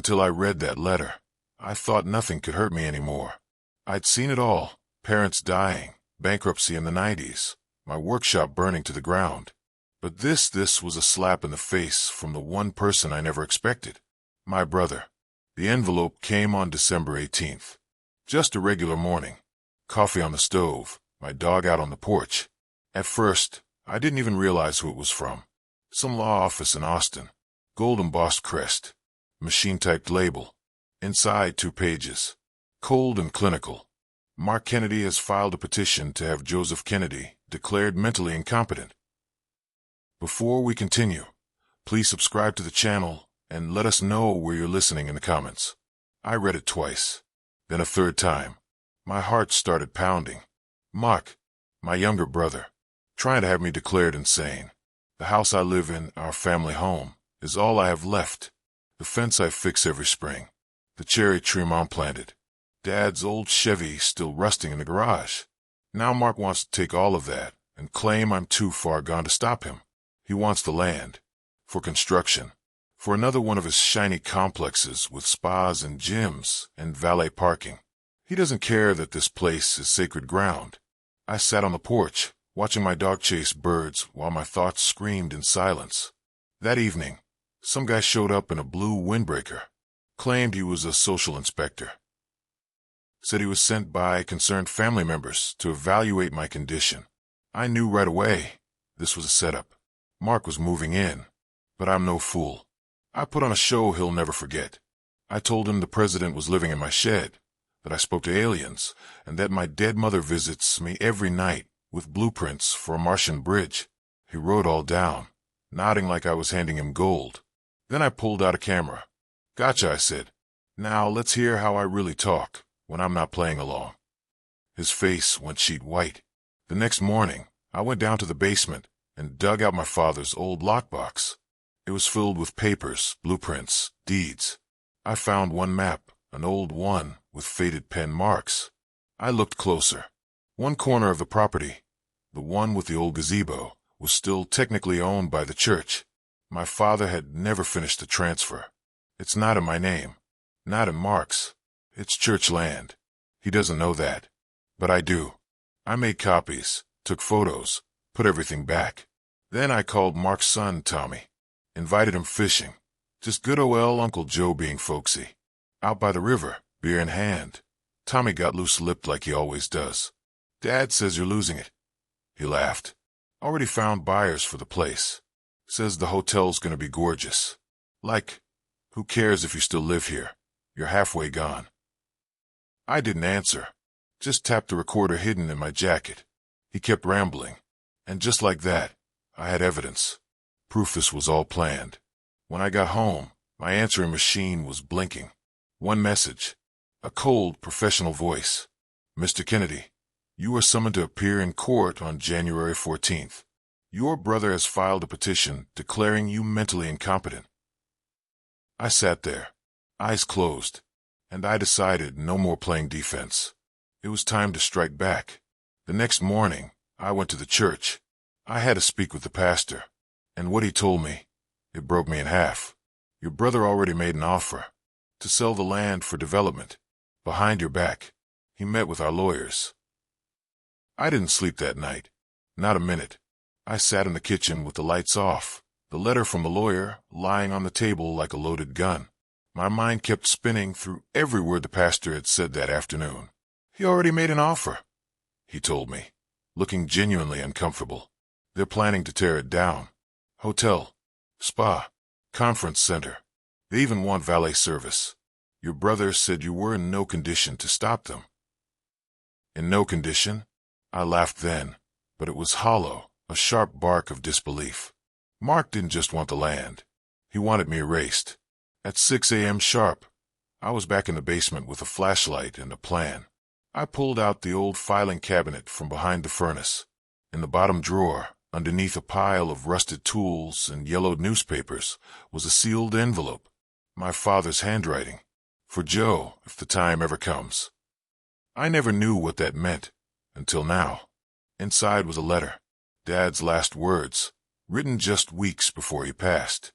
until I read that letter. I thought nothing could hurt me anymore. I'd seen it all. Parents dying, bankruptcy in the 90s, my workshop burning to the ground. But this was a slap in the face from the one person I never expected. My brother. The envelope came on December 18th. Just a regular morning. Coffee on the stove, my dog out on the porch. At first, I didn't even realize who it was from. Some law office in Austin. Gold embossed crest. Machine-typed label. Inside 2 pages. Cold and clinical. Mark Kennedy has filed a petition to have Joseph Kennedy declared mentally incompetent. Before we continue, please subscribe to the channel and let us know where you're listening in the comments. I read it twice, then a third time. My heart started pounding. Mark, my younger brother, trying to have me declared insane. The house I live in, our family home, is all I have left. The fence I fix every spring. The cherry tree Mom planted. Dad's old Chevy still rusting in the garage. Now Mark wants to take all of that and claim I'm too far gone to stop him. He wants the land. For construction. For another one of his shiny complexes with spas and gyms and valet parking. He doesn't care that this place is sacred ground. I sat on the porch, watching my dog chase birds while my thoughts screamed in silence. That evening, some guy showed up in a blue windbreaker. Claimed he was a social inspector. Said he was sent by concerned family members to evaluate my condition. I knew right away this was a setup. Mark was moving in, but I'm no fool. I put on a show he'll never forget. I told him the president was living in my shed, that I spoke to aliens, and that my dead mother visits me every night with blueprints for a Martian bridge. He wrote all down, nodding like I was handing him gold. Then I pulled out a camera. Gotcha, I said. Now let's hear how I really talk when I'm not playing along. His face went sheet white. The next morning, I went down to the basement and dug out my father's old lockbox. It was filled with papers, blueprints, deeds. I found one map, an old one with faded pen marks. I looked closer. One corner of the property, the one with the old gazebo, was still technically owned by the church. My father had never finished the transfer. It's not in my name, not in Mark's. It's church land. He doesn't know that, but I do. I made copies, took photos, put everything back. Then I called Mark's son, Tommy. Invited him fishing. Just good old Uncle Joe being folksy. Out by the river, beer in hand. Tommy got loose-lipped like he always does. Dad says you're losing it. He laughed. Already found buyers for the place. Says the hotel's gonna be gorgeous. Like, who cares if you still live here? You're halfway gone. I didn't answer. Just tapped the recorder hidden in my jacket. He kept rambling. And just like that, I had evidence. Proof this was all planned. When I got home, my answering machine was blinking. One message. A cold, professional voice. Mr. Kennedy, you are summoned to appear in court on January 14th. Your brother has filed a petition declaring you mentally incompetent. I sat there, eyes closed, and I decided no more playing defense. It was time to strike back. The next morning, I went to the church. I had to speak with the pastor, and what he told me, it broke me in half. Your brother already made an offer to sell the land for development, behind your back. He met with our lawyers. I didn't sleep that night, not a minute. I sat in the kitchen with the lights off, the letter from the lawyer lying on the table like a loaded gun. My mind kept spinning through every word the pastor had said that afternoon. He already made an offer, he told me, looking genuinely uncomfortable. They're planning to tear it down. Hotel, spa, conference center. They even want valet service. Your brother said you were in no condition to stop them. In no condition? I laughed then, but it was hollow, a sharp bark of disbelief. Mark didn't just want the land. He wanted me erased. At 6 a.m. sharp, I was back in the basement with a flashlight and a plan. I pulled out the old filing cabinet from behind the furnace. In the bottom drawer, underneath a pile of rusted tools and yellowed newspapers, was a sealed envelope. My father's handwriting. For Joe, if the time ever comes. I never knew what that meant, until now. Inside was a letter. Dad's last words, written just weeks before he passed.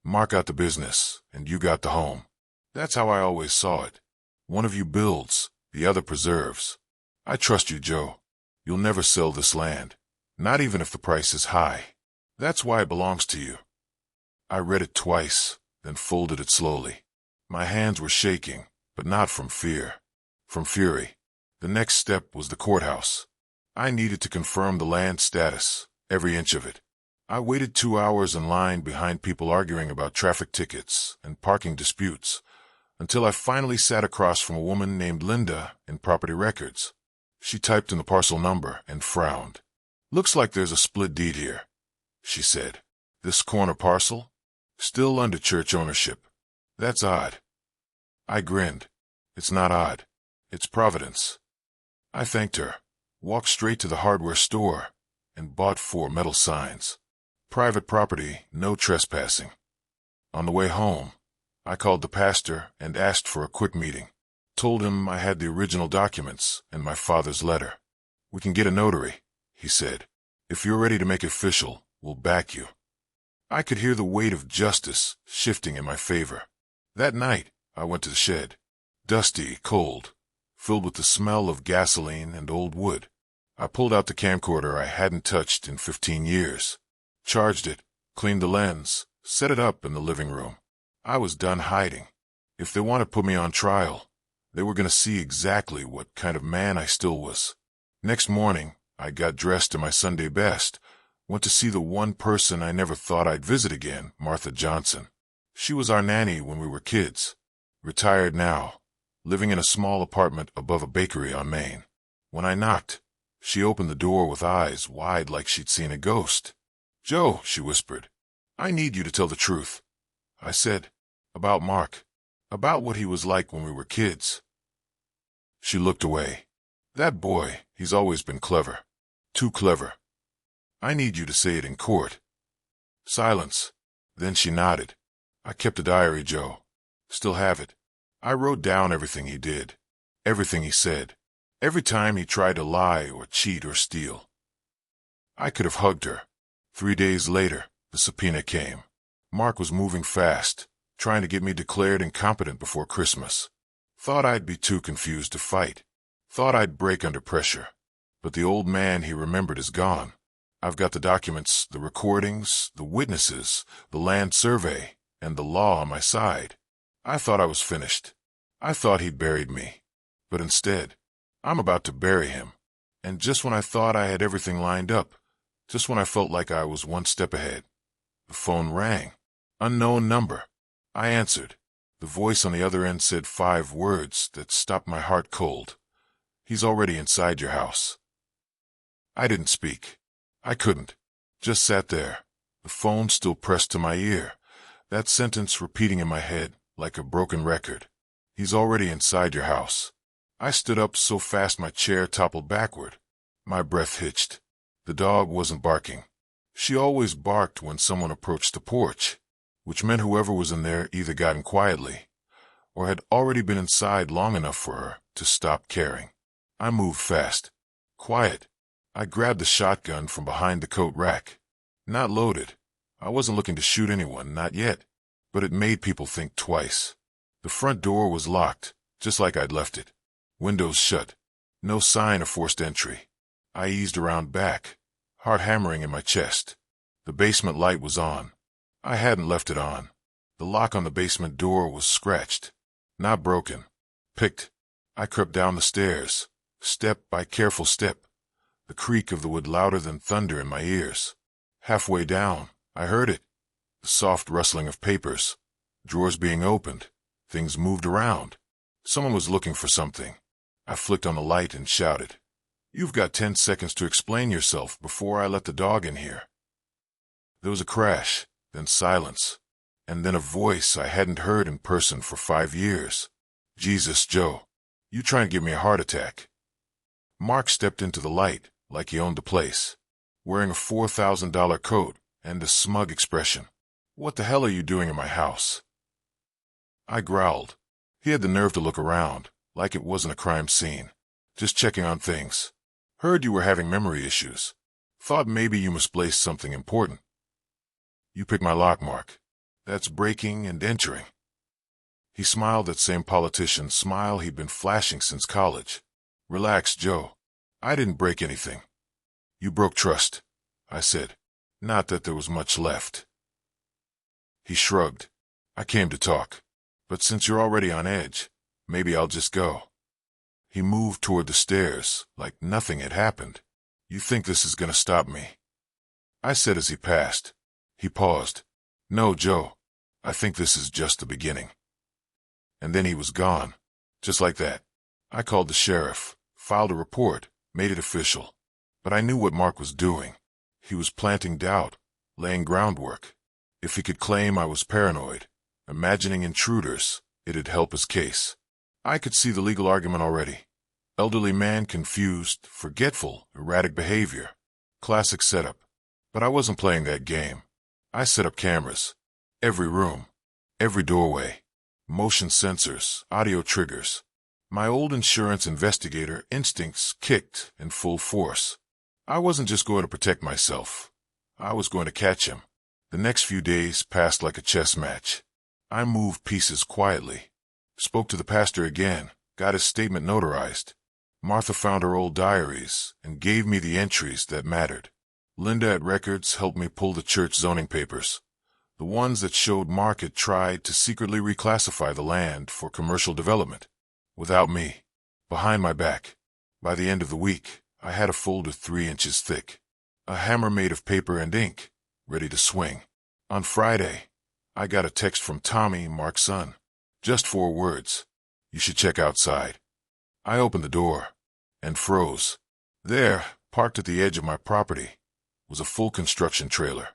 Mark got the business, and you got the home. That's how I always saw it. One of you builds, the other preserves. I trust you, Joe. You'll never sell this land, not even if the price is high. That's why it belongs to you. I read it twice, then folded it slowly. My hands were shaking, but not from fear. From fury. The next step was the courthouse. I needed to confirm the land status, every inch of it. I waited 2 hours in line behind people arguing about traffic tickets and parking disputes, until I finally sat across from a woman named Linda in property records. She typed in the parcel number and frowned. "Looks like there's a split deed here," she said. "This corner parcel? Still under church ownership. That's odd." I grinned. "It's not odd. It's Providence." I thanked her, walked straight to the hardware store, and bought 4 metal signs. Private property, no trespassing. On the way home, I called the pastor and asked for a quick meeting. Told him I had the original documents and my father's letter. "We can get a notary," he said. "If you're ready to make it official, we'll back you." I could hear the weight of justice shifting in my favor. That night, I went to the shed. Dusty, cold, filled with the smell of gasoline and old wood. I pulled out the camcorder I hadn't touched in 15 years. Charged it, cleaned the lens, set it up in the living room. I was done hiding. If they wanted to put me on trial, they were going to see exactly what kind of man I still was. Next morning, I got dressed in my Sunday best, went to see the one person I never thought I'd visit again, Martha Johnson. She was our nanny when we were kids. Retired now, living in a small apartment above a bakery on Main. When I knocked, she opened the door with eyes wide like she'd seen a ghost. "Joe," she whispered, "I need you to tell the truth." I said, "About Mark. About what he was like when we were kids." She looked away. "That boy, he's always been clever. Too clever. I need you to say it in court." Silence. Then she nodded. "I kept a diary, Joe. Still have it. I wrote down everything he did. Everything he said. Every time he tried to lie or cheat or steal." I could have hugged her. 3 days later, the subpoena came. Mark was moving fast, trying to get me declared incompetent before Christmas. Thought I'd be too confused to fight. Thought I'd break under pressure. But the old man he remembered is gone. I've got the documents, the recordings, the witnesses, the land survey, and the law on my side. I thought I was finished. I thought he'd buried me. But instead, I'm about to bury him. And just when I thought I had everything lined up, just when I felt like I was one step ahead, the phone rang. Unknown number. I answered. The voice on the other end said 5 words that stopped my heart cold. "He's already inside your house." I didn't speak. I couldn't. Just sat there, the phone still pressed to my ear, that sentence repeating in my head like a broken record. "He's already inside your house." I stood up so fast my chair toppled backward. My breath hitched. The dog wasn't barking. She always barked when someone approached the porch, which meant whoever was in there either got in quietly or had already been inside long enough for her to stop caring. I moved fast. Quiet. I grabbed the shotgun from behind the coat rack. Not loaded. I wasn't looking to shoot anyone, not yet, but it made people think twice. The front door was locked, just like I'd left it. Windows shut. No sign of forced entry. I eased around back, heart hammering in my chest. The basement light was on. I hadn't left it on. The lock on the basement door was scratched. Not broken. Picked. I crept down the stairs, step by careful step, the creak of the wood louder than thunder in my ears. Halfway down, I heard it. The soft rustling of papers, drawers being opened, things moved around. Someone was looking for something. I flicked on the light and shouted, "You've got 10 seconds to explain yourself before I let the dog in here." There was a crash, then silence, and then a voice I hadn't heard in person for 5 years. "Jesus, Joe, you trying to give me a heart attack?" Mark stepped into the light like he owned the place, wearing a $4,000 coat and a smug expression. "What the hell are you doing in my house?" I growled. He had the nerve to look around, like it wasn't a crime scene. "Just checking on things. Heard you were having memory issues. Thought maybe you misplaced something important." "You picked my lock, Mark. That's breaking and entering." He smiled that same politician smile he'd been flashing since college. "Relax, Joe. I didn't break anything." "You broke trust," I said. "Not that there was much left." He shrugged. "I came to talk. But since you're already on edge, maybe I'll just go." He moved toward the stairs, like nothing had happened. "You think this is gonna stop me?" I said as he passed. He paused. "No, Joe. I think this is just the beginning." And then he was gone. Just like that. I called the sheriff, filed a report, made it official. But I knew what Mark was doing. He was planting doubt, laying groundwork. If he could claim I was paranoid, imagining intruders, it'd help his case. I could see the legal argument already. Elderly man confused, forgetful, erratic behavior. Classic setup. But I wasn't playing that game. I set up cameras. Every room. Every doorway. Motion sensors, audio triggers. My old insurance investigator instincts kicked in full force. I wasn't just going to protect myself. I was going to catch him. The next few days passed like a chess match. I moved pieces quietly. Spoke to the pastor again, got his statement notarized. Martha found her old diaries and gave me the entries that mattered. Linda at Records helped me pull the church zoning papers. The ones that showed Mark had tried to secretly reclassify the land for commercial development. Without me. Behind my back. By the end of the week, I had a folder 3 inches thick. A hammer made of paper and ink, ready to swing. On Friday, I got a text from Tommy, Mark's son. Just 4 words. "You should check outside." I opened the door and froze. There, parked at the edge of my property, was a full construction trailer.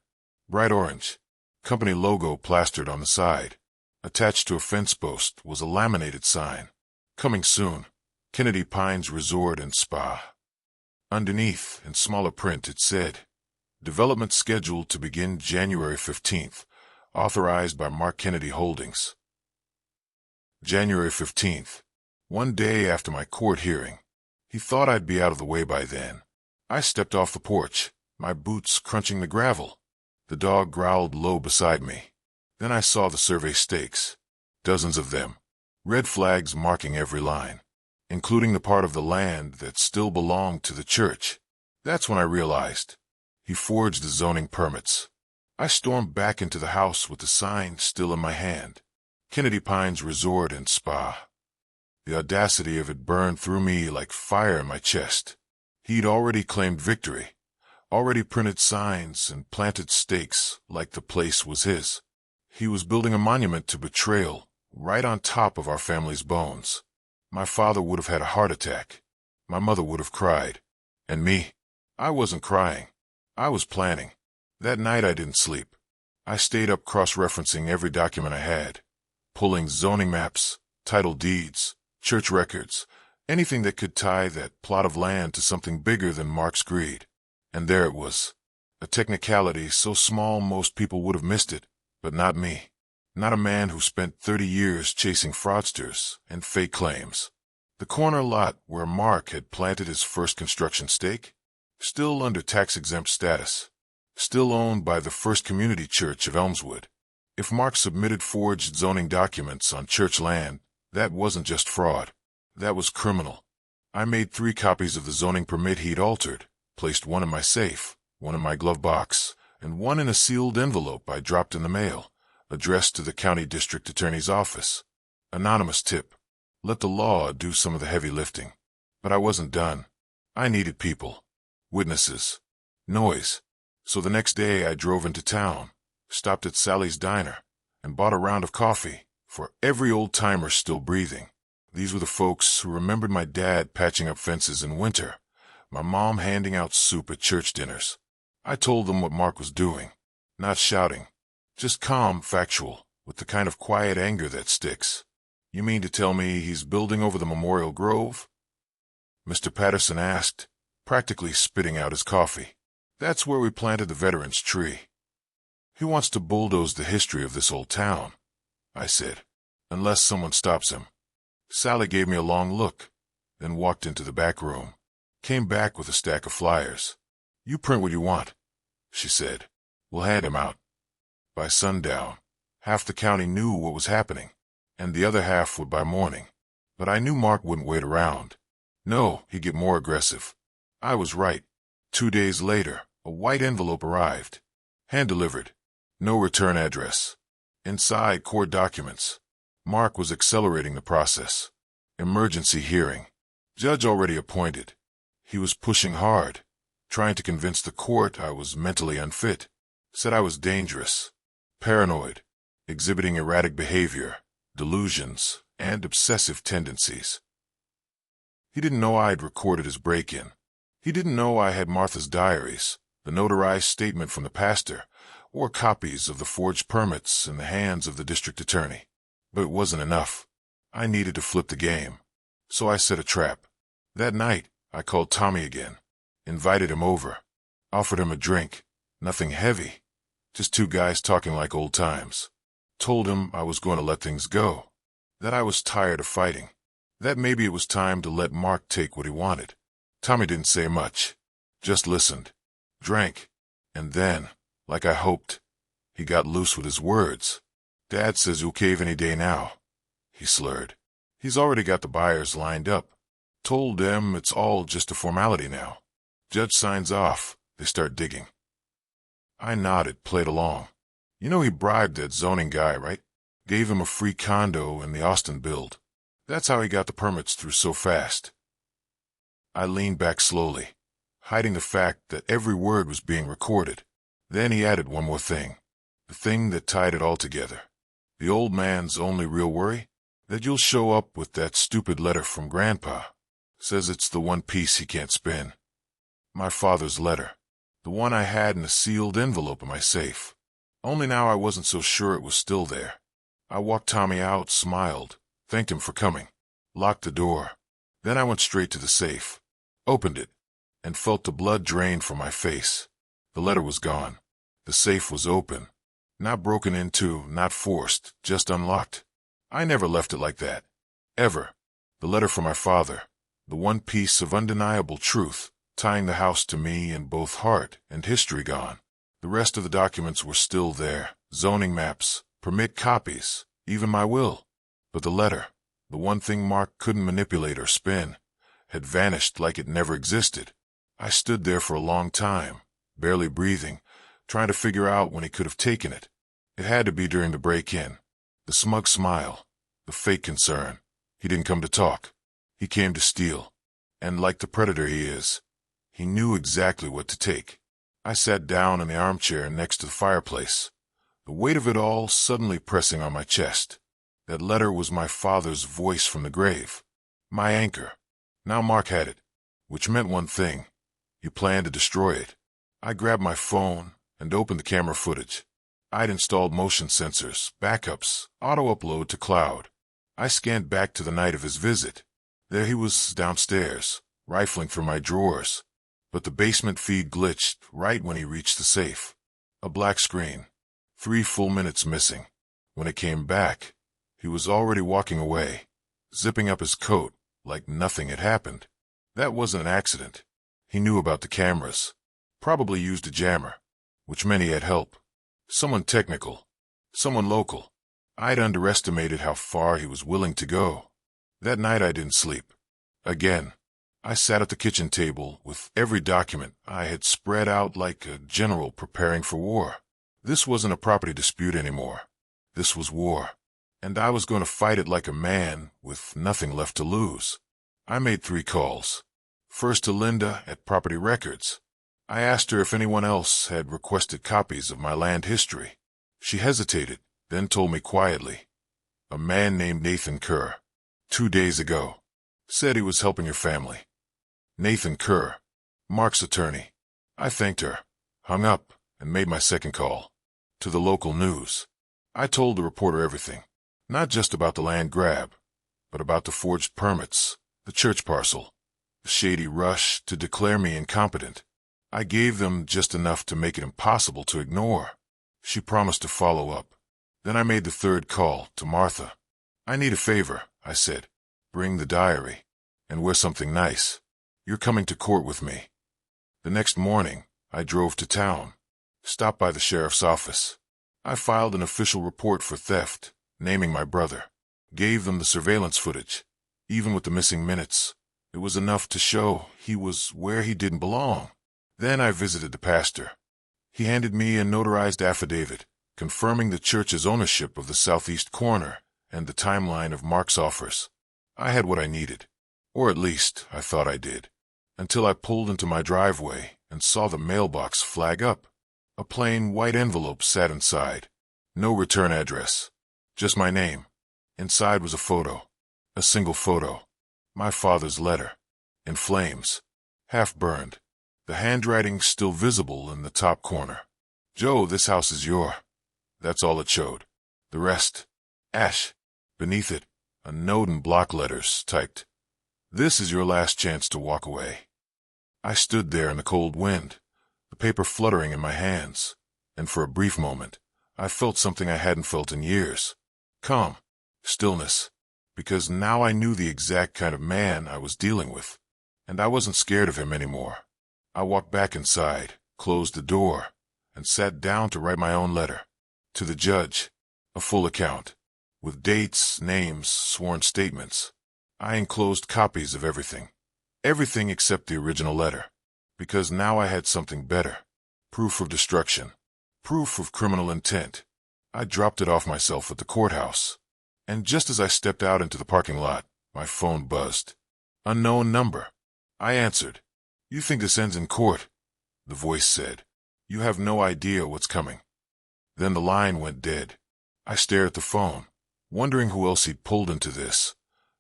Bright orange. Company logo plastered on the side. Attached to a fence post was a laminated sign. "Coming soon. Kennedy Pines Resort and Spa." Underneath, in smaller print, it said, "Development scheduled to begin January 15th. Authorized by Mark Kennedy Holdings." January 15th. One day after my court hearing. He thought I'd be out of the way by then. I stepped off the porch, my boots crunching the gravel. The dog growled low beside me. Then I saw the survey stakes. Dozens of them. Red flags marking every line, including the part of the land that still belonged to the church. That's when I realized. He forged the zoning permits. I stormed back into the house with the sign still in my hand. Kennedy Pines Resort and Spa. The audacity of it burned through me like fire in my chest. He'd already claimed victory. Already printed signs and planted stakes like the place was his. He was building a monument to betrayal right on top of our family's bones. My father would have had a heart attack. My mother would have cried. And me? I wasn't crying. I was planning. That night I didn't sleep. I stayed up cross-referencing every document I had, pulling zoning maps, title deeds, church records, anything that could tie that plot of land to something bigger than Mark's greed. And there it was. A technicality so small most people would have missed it, but not me. Not a man who spent 30 years chasing fraudsters and fake claims. The corner lot where Mark had planted his first construction stake, still under tax-exempt status, still owned by the First Community Church of Elmswood. If Mark submitted forged zoning documents on church land, that wasn't just fraud. That was criminal. I made 3 copies of the zoning permit he'd altered, placed one in my safe, one in my glove box, and one in a sealed envelope I dropped in the mail, addressed to the county district attorney's office. Anonymous tip. Let the law do some of the heavy lifting. But I wasn't done. I needed people. Witnesses. Noise. So the next day I drove into town, stopped at Sally's Diner, and bought a round of coffee for every old-timer still breathing. These were the folks who remembered my dad patching up fences in winter, my mom handing out soup at church dinners. I told them what Mark was doing. Not shouting. Just calm, factual, with the kind of quiet anger that sticks. "You mean to tell me he's building over the Memorial Grove?" Mr. Patterson asked, practically spitting out his coffee. "That's where we planted the veterans' tree." "He wants to bulldoze the history of this old town," I said, "unless someone stops him." Sally gave me a long look, then walked into the back room. Came back with a stack of flyers. "You print what you want," she said. "We'll hand him out." By sundown, half the county knew what was happening. and the other half would by morning. But I knew Mark wouldn't wait around. No, he'd get more aggressive. I was right. 2 days later, a white envelope arrived. Hand-delivered. No return address. Inside, court documents. Mark was accelerating the process. Emergency hearing. Judge already appointed. He was pushing hard, trying to convince the court I was mentally unfit. Said I was dangerous, paranoid, exhibiting erratic behavior, delusions, and obsessive tendencies. He didn't know I'd recorded his break-in. He didn't know I had Martha's diaries, the notarized statement from the pastor, or copies of the forged permits in the hands of the district attorney. But it wasn't enough. I needed to flip the game. So I set a trap. That night, I called Tommy again, invited him over, offered him a drink, nothing heavy, just 2 guys talking like old times. Told him I was going to let things go, that I was tired of fighting, that maybe it was time to let Mark take what he wanted. Tommy didn't say much, just listened, drank, and then, like I hoped, he got loose with his words. Dad says he'll cave any day now, he slurred. He's already got the buyers lined up. Told them it's all just a formality now. Judge signs off, they start digging. I nodded, played along. You know he bribed that zoning guy, right? Gave him a free condo in the Austin build. That's how he got the permits through so fast. I leaned back slowly, hiding the fact that every word was being recorded. Then he added one more thing, the thing that tied it all together. The old man's only real worry? That you'll show up with that stupid letter from Grandpa. Says it's the one piece he can't spin. My father's letter. The one I had in a sealed envelope in my safe. Only now I wasn't so sure it was still there. I walked Tommy out, smiled, thanked him for coming, locked the door. Then I went straight to the safe, opened it, and felt the blood drain from my face. The letter was gone. The safe was open. Not broken into, not forced, just unlocked. I never left it like that. Ever. The letter from my father. The one piece of undeniable truth, tying the house to me in both heart and history gone. The rest of the documents were still there. Zoning maps, permit copies, even my will. But the letter, the one thing Mark couldn't manipulate or spin, had vanished like it never existed. I stood there for a long time, barely breathing, trying to figure out when he could have taken it. It had to be during the break-in. The smug smile, the fake concern. He didn't come to talk. He came to steal. And like the predator he is, he knew exactly what to take. I sat down in the armchair next to the fireplace, the weight of it all suddenly pressing on my chest. That letter was my father's voice from the grave, my anchor. Now Mark had it, which meant one thing. He planned to destroy it. I grabbed my phone and opened the camera footage. I'd installed motion sensors, backups, auto-upload to cloud. I scanned back to the night of his visit. There he was downstairs, rifling through my drawers. But the basement feed glitched right when he reached the safe. A black screen. 3 full minutes missing. When it came back, he was already walking away, zipping up his coat like nothing had happened. That wasn't an accident. He knew about the cameras. Probably used a jammer, which meant he had help. Someone technical. Someone local. I'd underestimated how far he was willing to go. That night I didn't sleep. Again. I sat at the kitchen table with every document I had spread out like a general preparing for war. This wasn't a property dispute anymore. This was war. And I was going to fight it like a man with nothing left to lose. I made 3 calls. First to Linda at Property Records. I asked her if anyone else had requested copies of my land history. She hesitated, then told me quietly. A man named Nathan Kerr. 2 days ago. Said he was helping your family. Nathan Kerr, Mark's attorney. I thanked her, hung up, and made my second call. To the local news. I told the reporter everything. Not just about the land grab, but about the forged permits, the church parcel, the shady rush to declare me incompetent. I gave them just enough to make it impossible to ignore. She promised to follow up. Then I made the 3rd call to Martha. I need a favor, I said. Bring the diary. And wear something nice. You're coming to court with me. The next morning, I drove to town. Stopped by the sheriff's office. I filed an official report for theft, naming my brother. Gave them the surveillance footage. Even with the missing minutes, it was enough to show he was where he didn't belong. Then I visited the pastor. He handed me a notarized affidavit, confirming the church's ownership of the southeast corner and the timeline of Mark's offers. I had what I needed, or at least I thought I did, until I pulled into my driveway and saw the mailbox flag up. A plain white envelope sat inside. No return address. Just my name. Inside was a photo. A single photo. My father's letter. In flames. Half burned. The handwriting still visible in the top corner. "Joe, this house is your." That's all it showed. The rest, ash. Beneath it, a note in block letters typed, "This is your last chance to walk away." I stood there in the cold wind, the paper fluttering in my hands, and for a brief moment, I felt something I hadn't felt in years. Calm. Stillness. Because now I knew the exact kind of man I was dealing with, and I wasn't scared of him anymore. I walked back inside, closed the door, and sat down to write my own letter. To the judge, a full account, with dates, names, sworn statements. I enclosed copies of everything. Everything except the original letter. Because now I had something better. Proof of destruction. Proof of criminal intent. I dropped it off myself at the courthouse. And just as I stepped out into the parking lot, my phone buzzed. Unknown number. I answered. "You think this ends in court?" The voice said. "You have no idea what's coming." Then the line went dead. I stared at the phone, wondering who else he'd pulled into this,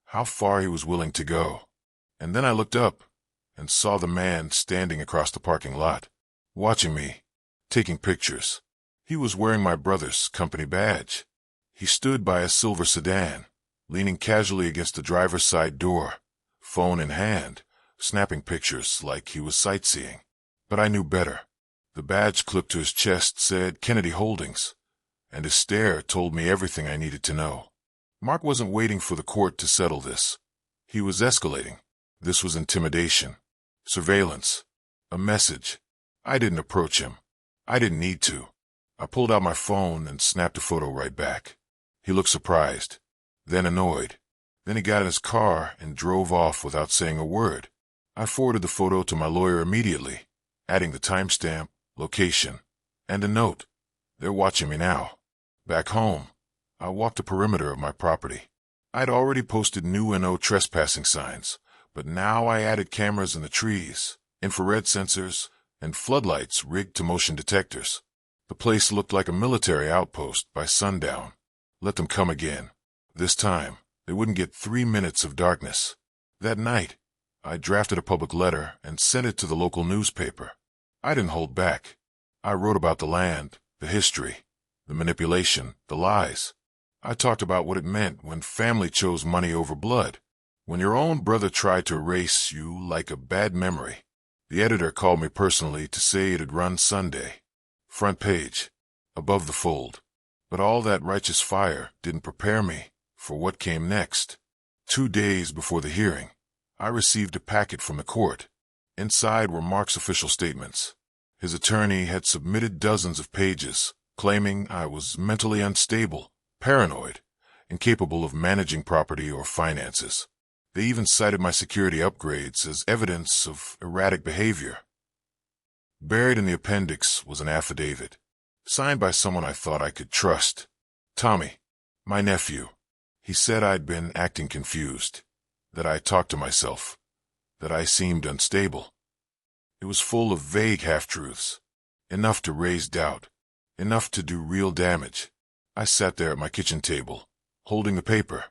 how far he was willing to go. And then I looked up and saw the man standing across the parking lot, watching me, taking pictures. He was wearing my brother's company badge. He stood by a silver sedan, leaning casually against the driver's side door, phone in hand, snapping pictures like he was sightseeing. But I knew better. The badge clipped to his chest said Kennedy Holdings, and his stare told me everything I needed to know. Mark wasn't waiting for the court to settle this. He was escalating. This was intimidation, surveillance, a message. I didn't approach him. I didn't need to. I pulled out my phone and snapped a photo right back. He looked surprised, then annoyed. Then he got in his car and drove off without saying a word. I forwarded the photo to my lawyer immediately, adding the timestamp, location, and a note. They're watching me now. Back home, I walked the perimeter of my property. I'd already posted new no trespassing signs, but now I added cameras in the trees, infrared sensors, and floodlights rigged to motion detectors. The place looked like a military outpost by sundown. Let them come again. This time, they wouldn't get 3 minutes of darkness. That night, I drafted a public letter and sent it to the local newspaper. I didn't hold back. I wrote about the land, the history, the manipulation, the lies. I talked about what it meant when family chose money over blood, when your own brother tried to erase you like a bad memory. The editor called me personally to say it had run Sunday. Front page, above the fold. But all that righteous fire didn't prepare me for what came next. 2 days before the hearing, I received a packet from the court. Inside were Mark's official statements. His attorney had submitted dozens of pages, claiming I was mentally unstable, paranoid, incapable of managing property or finances. They even cited my security upgrades as evidence of erratic behavior. Buried in the appendix was an affidavit, signed by someone I thought I could trust. Tommy, my nephew. He said I'd been acting confused, that I talked to myself, that I seemed unstable. It was full of vague half-truths, enough to raise doubt, enough to do real damage. I sat there at my kitchen table, holding the paper,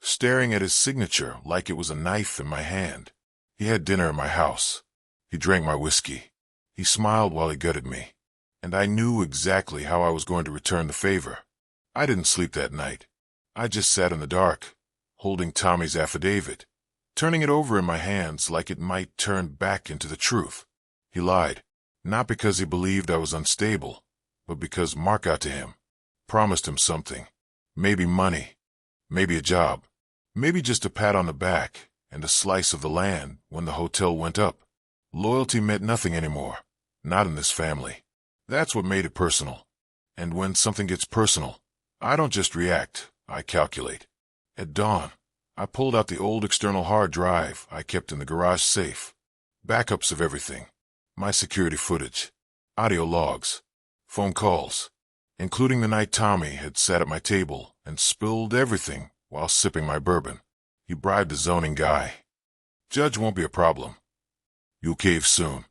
staring at his signature like it was a knife in my hand. He had dinner at my house. He drank my whiskey. He smiled while he gutted me, and I knew exactly how I was going to return the favor. I didn't sleep that night. I just sat in the dark, holding Tommy's affidavit, turning it over in my hands like it might turn back into the truth. He lied, not because he believed I was unstable, but because Mark got to him, promised him something, maybe money, maybe a job, maybe just a pat on the back and a slice of the land when the hotel went up. Loyalty meant nothing anymore, not in this family. That's what made it personal. And when something gets personal, I don't just react, I calculate. At dawn, I pulled out the old external hard drive I kept in the garage safe. Backups of everything. My security footage, audio logs, phone calls, including the night Tommy had sat at my table and spilled everything while sipping my bourbon. He bribed the zoning guy. Judge won't be a problem. You'll cave soon.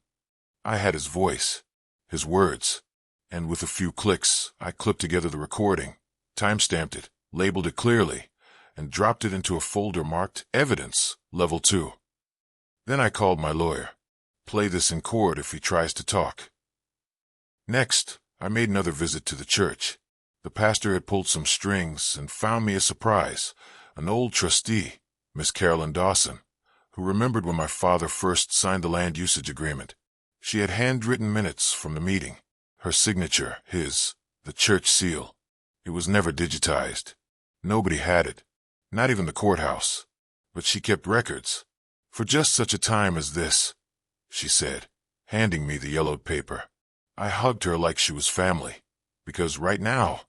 I had his voice, his words, and with a few clicks, I clipped together the recording, time-stamped it, labeled it clearly, and dropped it into a folder marked Evidence, Level 2. Then I called my lawyer. Play this in court if he tries to talk. Next, I made another visit to the church. The pastor had pulled some strings and found me a surprise, an old trustee, Miss Carolyn Dawson, who remembered when my father first signed the land usage agreement. She had handwritten minutes from the meeting, her signature, his, the church seal. It was never digitized. Nobody had it, not even the courthouse. But she kept records. For just such a time as this, she said, handing me the yellowed paper. I hugged her like she was family, because right now,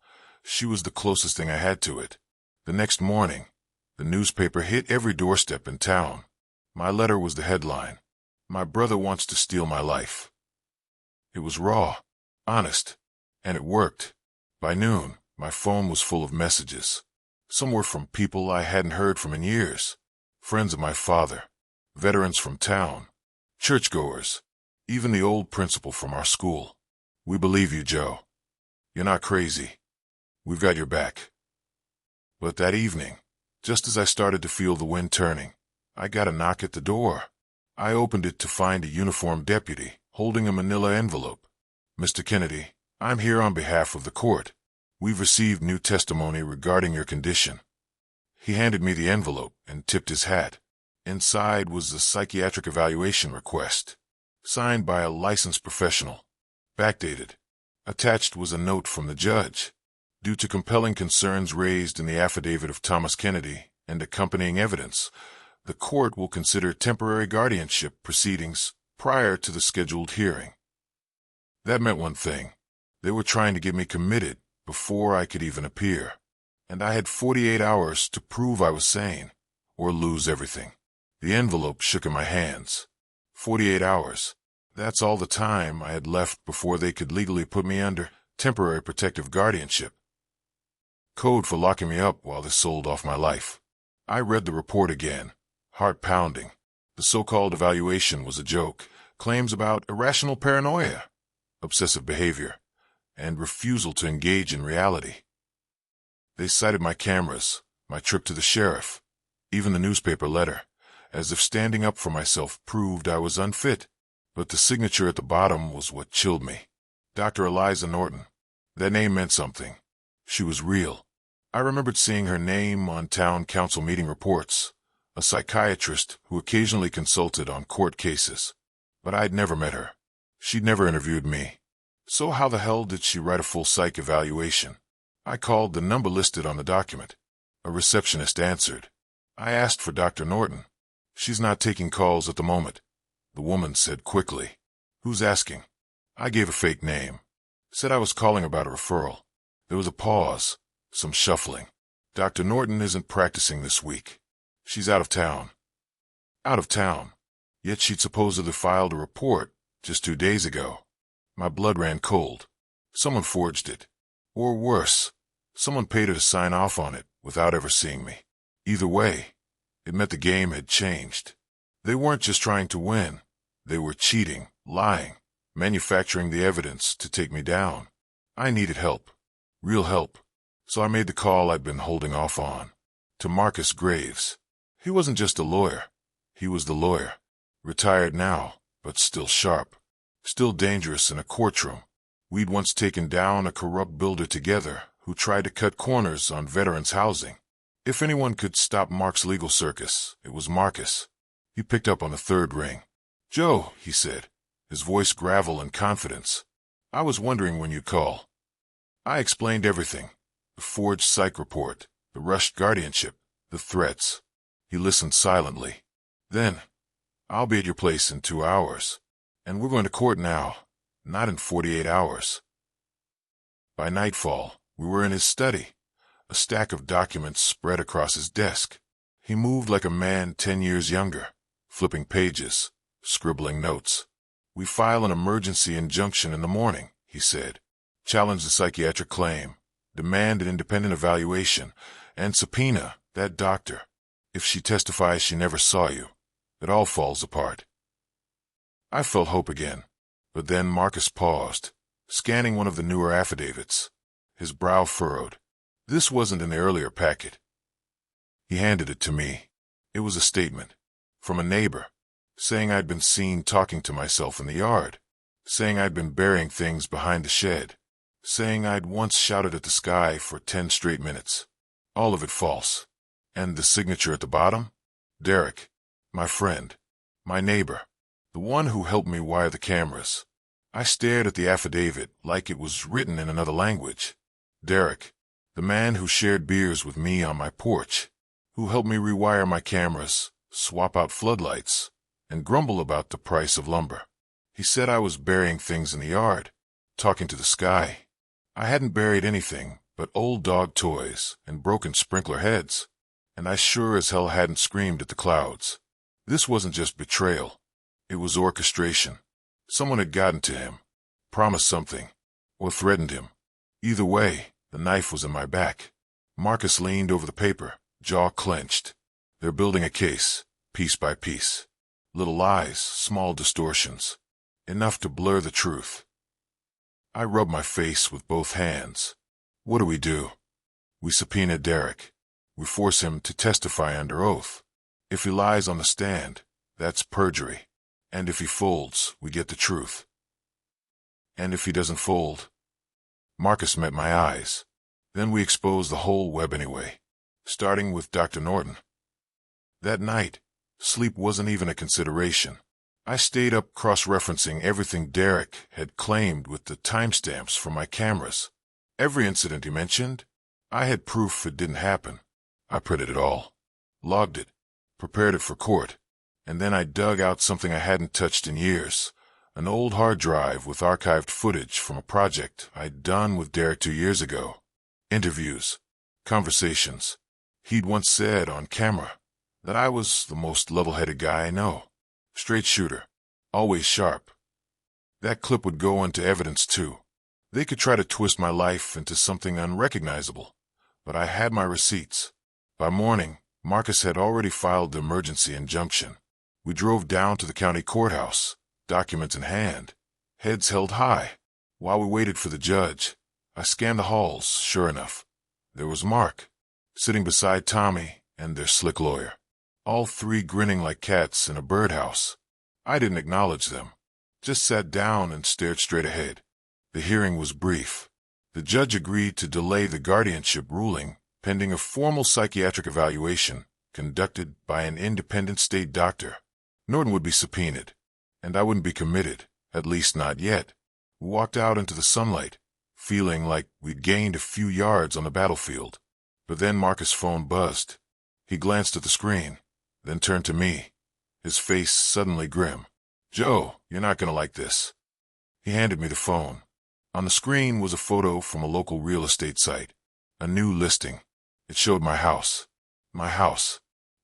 she was the closest thing I had to it. The next morning, the newspaper hit every doorstep in town. My letter was the headline. My brother wants to steal my life. It was raw, honest, and it worked. By noon, my phone was full of messages. Some were from people I hadn't heard from in years, friends of my father, veterans from town, churchgoers, even the old principal from our school. We believe you, Joe. You're not crazy. We've got your back. But that evening, just as I started to feel the wind turning, I got a knock at the door. I opened it to find a uniformed deputy holding a manila envelope. Mr. Kennedy, I'm here on behalf of the court. We've received new testimony regarding your condition. He handed me the envelope and tipped his hat. Inside was a psychiatric evaluation request, signed by a licensed professional, backdated. Attached was a note from the judge. Due to compelling concerns raised in the affidavit of Thomas Kennedy and accompanying evidence, the court will consider temporary guardianship proceedings prior to the scheduled hearing. That meant one thing. They were trying to get me committed before I could even appear, and I had 48 hours to prove I was sane, or lose everything. The envelope shook in my hands. 48 hours. That's all the time I had left before they could legally put me under temporary protective guardianship. Code for locking me up while they sold off my life. I read the report again, heart pounding. The so-called evaluation was a joke. Claims about irrational paranoia, obsessive behavior, and refusal to engage in reality. They cited my cameras, my trip to the sheriff, even the newspaper letter, as if standing up for myself proved I was unfit. But the signature at the bottom was what chilled me. Dr. Eliza Norton. That name meant something. She was real. I remembered seeing her name on town council meeting reports, a psychiatrist who occasionally consulted on court cases. But I'd never met her. She'd never interviewed me. So how the hell did she write a full psych evaluation? I called the number listed on the document. A receptionist answered. I asked for Dr. Norton. She's not taking calls at the moment, the woman said quickly. Who's asking? I gave a fake name. Said I was calling about a referral. There was a pause, some shuffling. Dr. Norton isn't practicing this week. She's out of town. Out of town. Yet she'd supposedly filed a report just 2 days ago. My blood ran cold. Someone forged it. Or worse, someone paid her to sign off on it without ever seeing me. Either way, it meant the game had changed. They weren't just trying to win. They were cheating, lying, manufacturing the evidence to take me down. I needed help. Real help. So I made the call I'd been holding off on. To Marcus Graves. He wasn't just a lawyer. He was the lawyer. Retired now, but still sharp. Still dangerous in a courtroom. We'd once taken down a corrupt builder together who tried to cut corners on veterans' housing. If anyone could stop Mark's legal circus, it was Marcus. He picked up on the third ring. Joe, he said, his voice gravel and confidence. I was wondering when you'd call. I explained everything. The forged psych report, the rushed guardianship, the threats. He listened silently. Then, I'll be at your place in 2 hours. And we're going to court now, not in 48 hours. By nightfall, we were in his study, a stack of documents spread across his desk. He moved like a man 10 years younger, flipping pages, scribbling notes. "We file an emergency injunction in the morning," he said. "Challenge the psychiatric claim, demand an independent evaluation, and subpoena that doctor. If she testifies she never saw you, it all falls apart." I felt hope again, but then Marcus paused, scanning one of the newer affidavits. His brow furrowed. This wasn't in the earlier packet. He handed it to me. It was a statement from a neighbor, saying I'd been seen talking to myself in the yard, saying I'd been burying things behind the shed, saying I'd once shouted at the sky for 10 straight minutes. All of it false. And the signature at the bottom? Derek, my friend, my neighbor, the one who helped me wire the cameras. I stared at the affidavit like it was written in another language. Derek, the man who shared beers with me on my porch, who helped me rewire my cameras, swap out floodlights, and grumble about the price of lumber. He said I was burying things in the yard, talking to the sky. I hadn't buried anything but old dog toys and broken sprinkler heads, and I sure as hell hadn't screamed at the clouds. This wasn't just betrayal. It was orchestration. Someone had gotten to him, promised something, or threatened him. Either way, the knife was in my back. Marcus leaned over the paper, jaw clenched. They're building a case, piece by piece. Little lies, small distortions. Enough to blur the truth. I rubbed my face with both hands. What do? We subpoena Derek. We force him to testify under oath. If he lies on the stand, that's perjury. And if he folds, we get the truth. And if he doesn't fold? Marcus met my eyes. Then we exposed the whole web anyway, starting with Dr. Norton. That night, sleep wasn't even a consideration. I stayed up cross-referencing everything Derek had claimed with the timestamps from my cameras. Every incident he mentioned, I had proof it didn't happen. I printed it all, logged it, prepared it for court, and then I dug out something I hadn't touched in years, an old hard drive with archived footage from a project I'd done with Derek 2 years ago. Interviews, conversations. He'd once said on camera that I was the most level-headed guy I know. Straight shooter, always sharp. That clip would go into evidence too. They could try to twist my life into something unrecognizable, but I had my receipts. By morning, Marcus had already filed the emergency injunction. We drove down to the county courthouse, documents in hand, heads held high. While we waited for the judge, I scanned the halls. Sure enough, there was Mark, sitting beside Tommy and their slick lawyer, all three grinning like cats in a birdhouse. I didn't acknowledge them, just sat down and stared straight ahead. The hearing was brief. The judge agreed to delay the guardianship ruling pending a formal psychiatric evaluation conducted by an independent state doctor. Norton would be subpoenaed, and I wouldn't be committed, at least not yet. We walked out into the sunlight, feeling like we'd gained a few yards on the battlefield. But then Marcus' phone buzzed. He glanced at the screen, then turned to me, his face suddenly grim. "Joe, you're not going to like this." He handed me the phone. On the screen was a photo from a local real estate site, a new listing. It showed my house,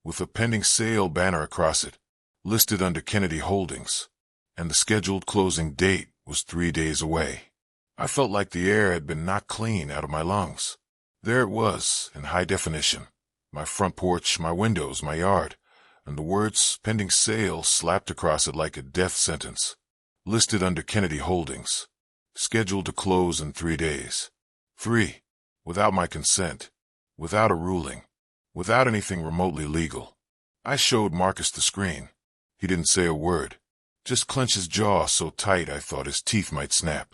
with a pending sale banner across it, listed under Kennedy Holdings, and the scheduled closing date was 3 days away. I felt like the air had been knocked clean out of my lungs. There it was, in high definition, my front porch, my windows, my yard, and the words pending sale slapped across it like a death sentence. Listed under Kennedy Holdings, scheduled to close in 3 days. 3, without my consent, without a ruling, without anything remotely legal. I showed Marcus the screen. He didn't say a word, just clenched his jaw so tight I thought his teeth might snap.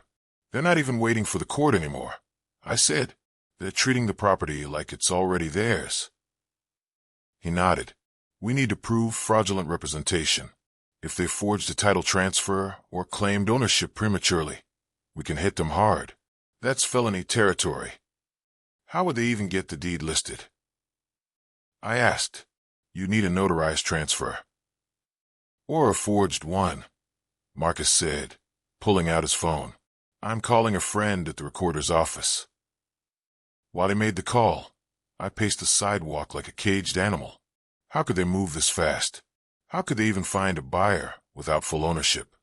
"They're not even waiting for the court anymore," I said. "They're treating the property like it's already theirs." He nodded. "We need to prove fraudulent representation. If they forged a title transfer or claimed ownership prematurely, we can hit them hard. That's felony territory." "How would they even get the deed listed?" I asked. "You need a notarized transfer." "Or a forged one," Marcus said, pulling out his phone. "I'm calling a friend at the recorder's office." While he made the call, I paced the sidewalk like a caged animal. How could they move this fast? How could they even find a buyer without full ownership?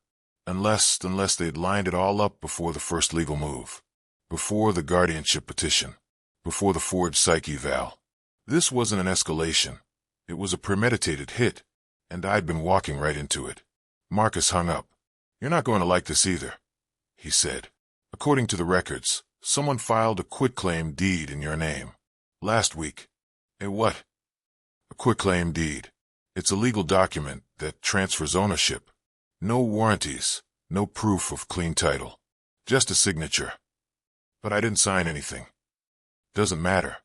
Unless they'd lined it all up before the first legal move, before the guardianship petition, before the forged psych eval. This wasn't an escalation. It was a premeditated hit, and I'd been walking right into it. Marcus hung up. "You're not going to like this either," he said. "According to the records, someone filed a quitclaim deed in your name. Last week." "A what?" "A quitclaim deed. It's a legal document that transfers ownership. No warranties, no proof of clean title. Just a signature." "But I didn't sign anything." "Doesn't matter.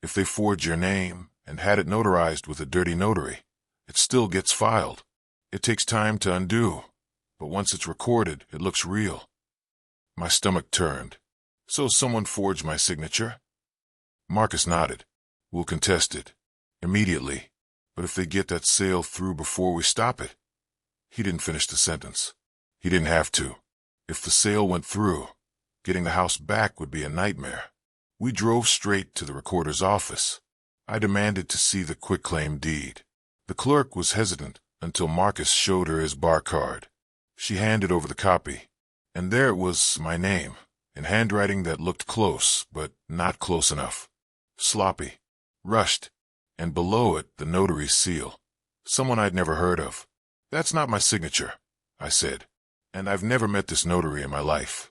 If they forged your name and had it notarized with a dirty notary, it still gets filed. It takes time to undo, but once it's recorded, it looks real." My stomach turned. "So someone forged my signature?" Marcus nodded. "We'll contest it. Immediately. But if they get that sale through before we stop it..." He didn't finish the sentence. He didn't have to. If the sale went through, getting the house back would be a nightmare. We drove straight to the recorder's office. I demanded to see the quitclaim deed. The clerk was hesitant until Marcus showed her his bar card. She handed over the copy, and there it was, my name, in handwriting that looked close, but not close enough. Sloppy, rushed, and below it the notary's seal. Someone I'd never heard of. "That's not my signature," I said, "and I've never met this notary in my life."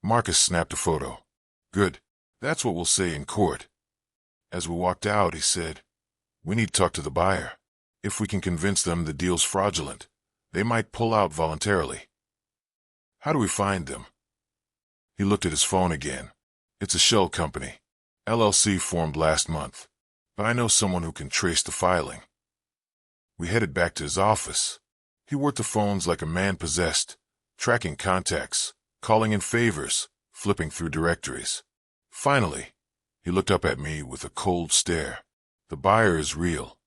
Marcus snapped a photo. "Good. That's what we'll say in court." As we walked out, he said, "We need to talk to the buyer. If we can convince them the deal's fraudulent, they might pull out voluntarily." "How do we find them?" He looked at his phone again. "It's a shell company. LLC formed last month. But I know someone who can trace the filing." We headed back to his office. He worked the phones like a man possessed, tracking contacts, calling in favors, flipping through directories. Finally, he looked up at me with a cold stare. "The buyer is real.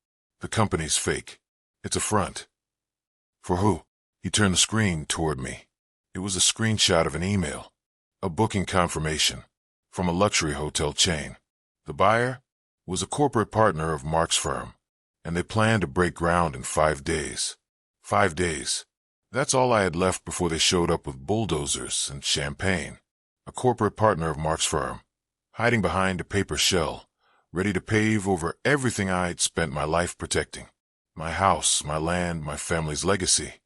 The company's fake. It's a front." "For who?" He turned the screen toward me. It was a screenshot of an email, a booking confirmation, from a luxury hotel chain. The buyer was a corporate partner of Mark's firm, and they planned to break ground in 5 days. 5 days. That's all I had left before they showed up with bulldozers and champagne. A corporate partner of Mark's firm, hiding behind a paper shell, ready to pave over everything I'd spent my life protecting. My house, my land, my family's legacy,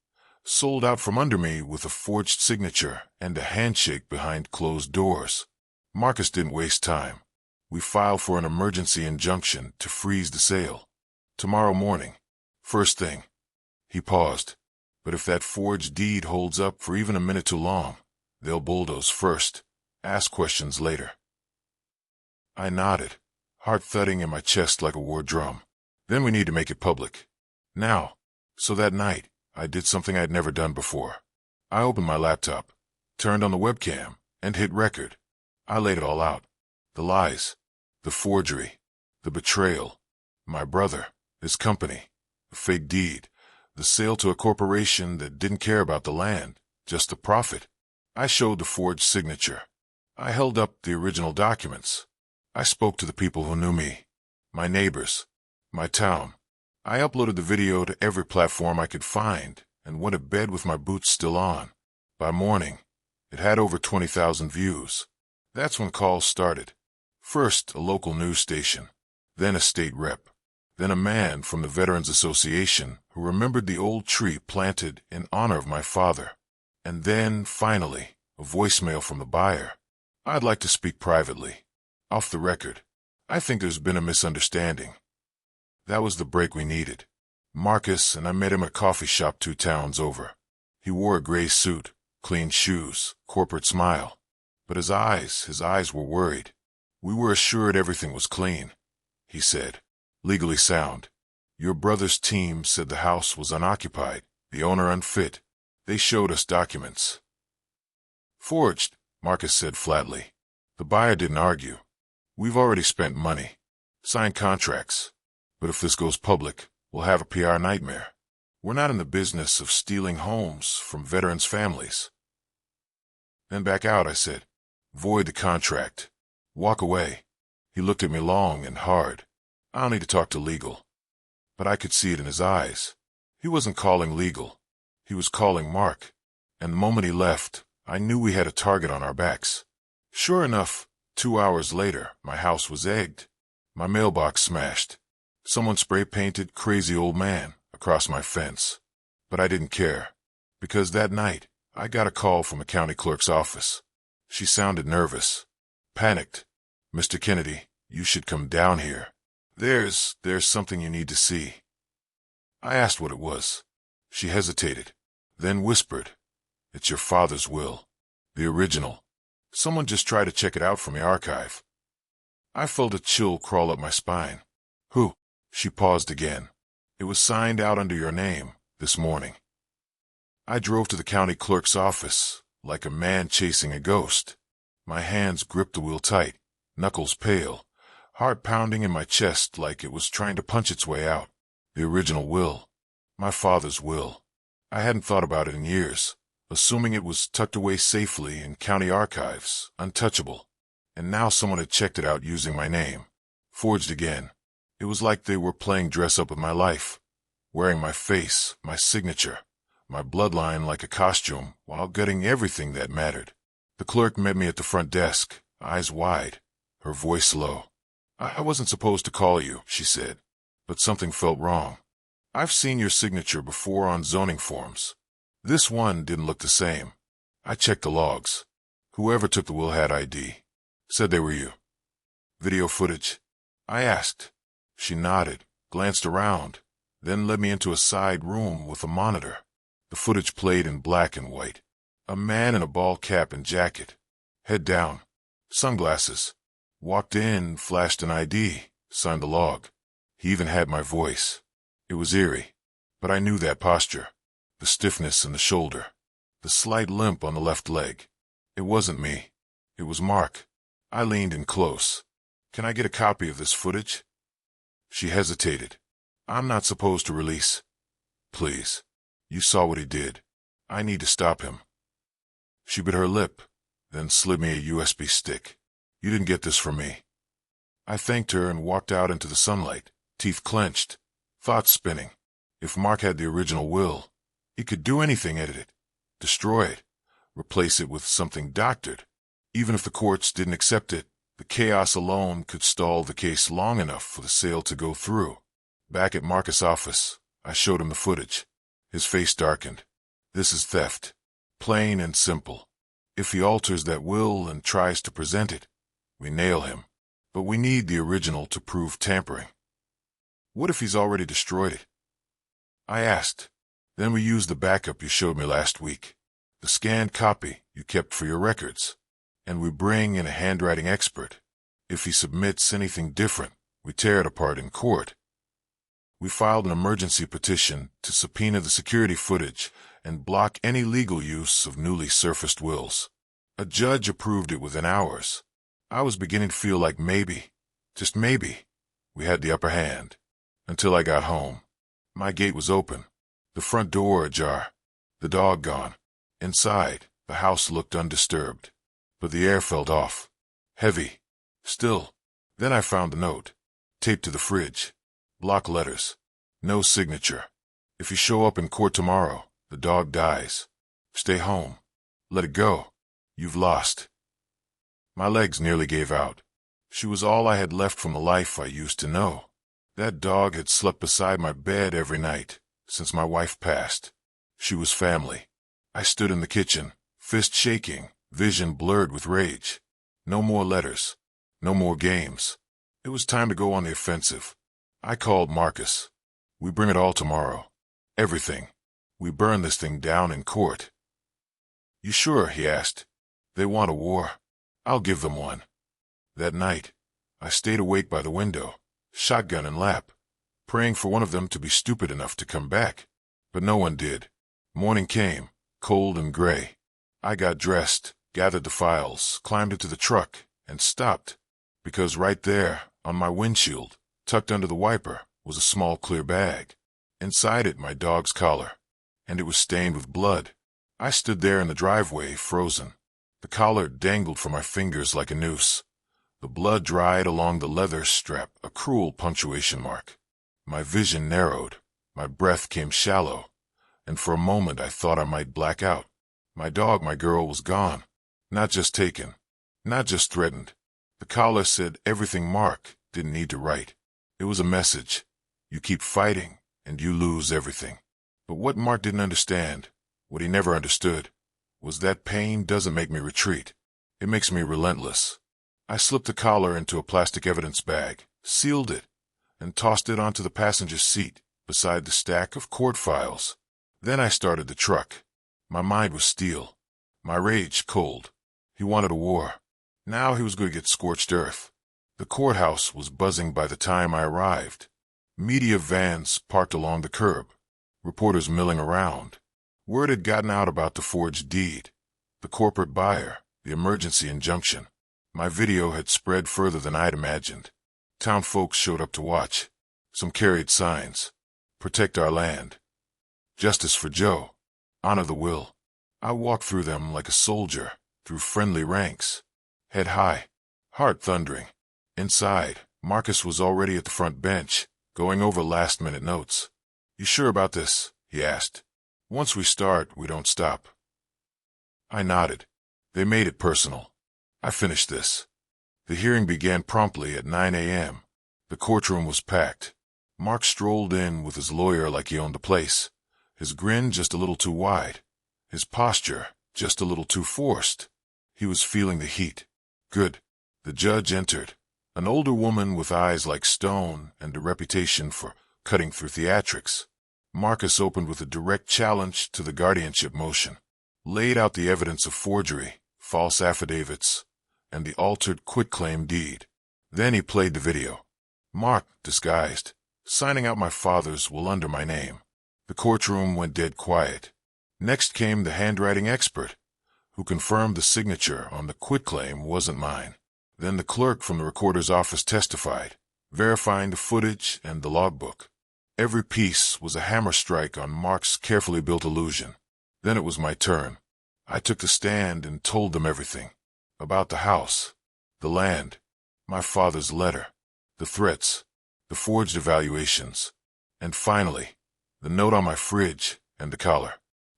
sold out from under me with a forged signature and a handshake behind closed doors. Marcus didn't waste time. We filed for an emergency injunction to freeze the sale. Tomorrow morning. First thing. He paused. "But if that forged deed holds up for even a minute too long, they'll bulldoze first, ask questions later." I nodded, heart thudding in my chest like a war drum. "Then we need to make it public. Now." So that night, I did something I'd never done before. I opened my laptop, turned on the webcam, and hit record. I laid it all out. The lies, the forgery, the betrayal, my brother, his company, the fake deed, the sale to a corporation that didn't care about the land, just the profit. I showed the forged signature. I held up the original documents. I spoke to the people who knew me, my neighbors, my town. I uploaded the video to every platform I could find and went to bed with my boots still on. By morning, it had over 20,000 views. That's when calls started. First, a local news station, then a state rep, then a man from the Veterans Association who remembered the old tree planted in honor of my father, and then, finally, a voicemail from the buyer. "I'd like to speak privately. Off the record. I think there's been a misunderstanding." That was the break we needed. Marcus and I met him at a coffee shop 2 towns over. He wore a gray suit, clean shoes, corporate smile. But his eyes were worried. "We were assured everything was clean," he said. "Legally sound. Your brother's team said the house was unoccupied, the owner unfit. They showed us documents." "Forged," Marcus said flatly. The buyer didn't argue. "We've already spent money, signed contracts. But if this goes public, we'll have a PR nightmare. We're not in the business of stealing homes from veterans' families." "Then back out," I said. "Void the contract. Walk away. He looked at me long and hard. "I'll need to talk to legal." But I could see it in his eyes. He wasn't calling legal. He was calling Mark. And the moment he left, I knew we had a target on our backs. Sure enough, 2 hours later, my house was egged. My mailbox smashed. Someone spray-painted "Crazy Old Man" across my fence. But I didn't care, because that night, I got a call from a county clerk's office. She sounded nervous, panicked. "Mr. Kennedy, you should come down here. There's something you need to see." I asked what it was. She hesitated, then whispered, "It's your father's will. The original. Someone just tried to check it out from the archive." I felt a chill crawl up my spine. "Who?" She paused again. "It was signed out under your name this morning." I drove to the county clerk's office, like a man chasing a ghost. My hands gripped the wheel tight, knuckles pale, heart pounding in my chest like it was trying to punch its way out. The original will. My father's will. I hadn't thought about it in years, assuming it was tucked away safely in county archives, untouchable. And now someone had checked it out using my name. Forged again. It was like they were playing dress-up with my life, wearing my face, my signature, my bloodline like a costume, while gutting everything that mattered. The clerk met me at the front desk, eyes wide, her voice low. "I wasn't supposed to call you," she said, "but something felt wrong. I've seen your signature before on zoning forms. This one didn't look the same. I checked the logs. Whoever took the will had ID. Said they were you." "Video footage?" I asked. She nodded, glanced around, then led me into a side room with a monitor. The footage played in black and white. A man in a ball cap and jacket, head down, sunglasses. Walked in, flashed an ID, signed the log. He even had my voice. It was eerie, but I knew that posture. The stiffness in the shoulder, the slight limp on the left leg. It wasn't me. It was Mark. I leaned in close. "Can I get a copy of this footage?" She hesitated. "I'm not supposed to release." "Please. You saw what he did. I need to stop him." She bit her lip, then slid me a USB stick. "You didn't get this from me." I thanked her and walked out into the sunlight, teeth clenched, thoughts spinning. If Mark had the original will, he could do anything, edit it, destroy it, replace it with something doctored. Even if the courts didn't accept it, the chaos alone could stall the case long enough for the sale to go through. Back at Marcus' office, I showed him the footage. His face darkened. "This is theft. Plain and simple. If he alters that will and tries to present it, we nail him. But we need the original to prove tampering." "What if he's already destroyed it?" I asked. "Then we use the backup you showed me last week, the scanned copy you kept for your records, and we bring in a handwriting expert. If he submits anything different, we tear it apart in court." We filed an emergency petition to subpoena the security footage and block any legal use of newly surfaced wills. A judge approved it within hours. I was beginning to feel like maybe, just maybe, we had the upper hand. Until I got home. My gate was open, the front door ajar, the dog gone. Inside, the house looked undisturbed, but the air felt off, heavy, still. Then I found the note, taped to the fridge. Block letters. No signature. "If you show up in court tomorrow, the dog dies. Stay home. Let it go. You've lost." My legs nearly gave out. She was all I had left from the life I used to know. That dog had slept beside my bed every night since my wife passed. She was family. I stood in the kitchen, fist shaking, vision blurred with rage. No more letters. No more games. It was time to go on the offensive. I called Marcus. "We bring it all tomorrow. Everything. We burn this thing down in court." "You sure?" he asked. "They want a war. I'll give them one." That night, I stayed awake by the window, shotgun in lap, praying for one of them to be stupid enough to come back. But no one did. Morning came, cold and gray. I got dressed, gathered the files, climbed into the truck, and stopped. Because right there, on my windshield, tucked under the wiper, was a small clear bag. Inside it, my dog's collar. And it was stained with blood. I stood there in the driveway, frozen. The collar dangled from my fingers like a noose. The blood dried along the leather strap, a cruel punctuation mark. My vision narrowed, my breath came shallow, and for a moment I thought I might black out. My dog, my girl, was gone. Not just taken, not just threatened. The collar said everything Mark didn't need to write. It was a message. You keep fighting, and you lose everything. But what Mark didn't understand, what he never understood, was that pain doesn't make me retreat. It makes me relentless. I slipped the collar into a plastic evidence bag, sealed it, and tossed it onto the passenger seat beside the stack of court files. Then I started the truck. My mind was steel, my rage cold. He wanted a war. Now he was going to get scorched earth. The courthouse was buzzing by the time I arrived. Media vans parked along the curb, reporters milling around. Word had gotten out about the forged deed, the corporate buyer, the emergency injunction. My video had spread further than I'd imagined. Town folks showed up to watch. Some carried signs. Protect our land. Justice for Joe. Honor the will. I walked through them like a soldier, through friendly ranks. Head high, heart thundering. Inside, Marcus was already at the front bench, going over last-minute notes. "You sure about this?" he asked. "Once we start, we don't stop." I nodded. They made it personal. I finished this. The hearing began promptly at 9 a.m. The courtroom was packed. Mark strolled in with his lawyer like he owned the place. His grin just a little too wide. His posture just a little too forced. He was feeling the heat. Good. The judge entered. An older woman with eyes like stone and a reputation for cutting through theatrics. Marcus opened with a direct challenge to the guardianship motion. Laid out the evidence of forgery, false affidavits, and the altered quitclaim deed. Then he played the video. Mark, disguised, signing out my father's will under my name. The courtroom went dead quiet. Next came the handwriting expert, who confirmed the signature on the quitclaim wasn't mine. Then the clerk from the recorder's office testified, verifying the footage and the logbook. Every piece was a hammer strike on Mark's carefully built illusion. Then it was my turn. I took the stand and told them everything. About the house, the land, my father's letter, the threats, the forged evaluations, and finally, the note on my fridge and the collar.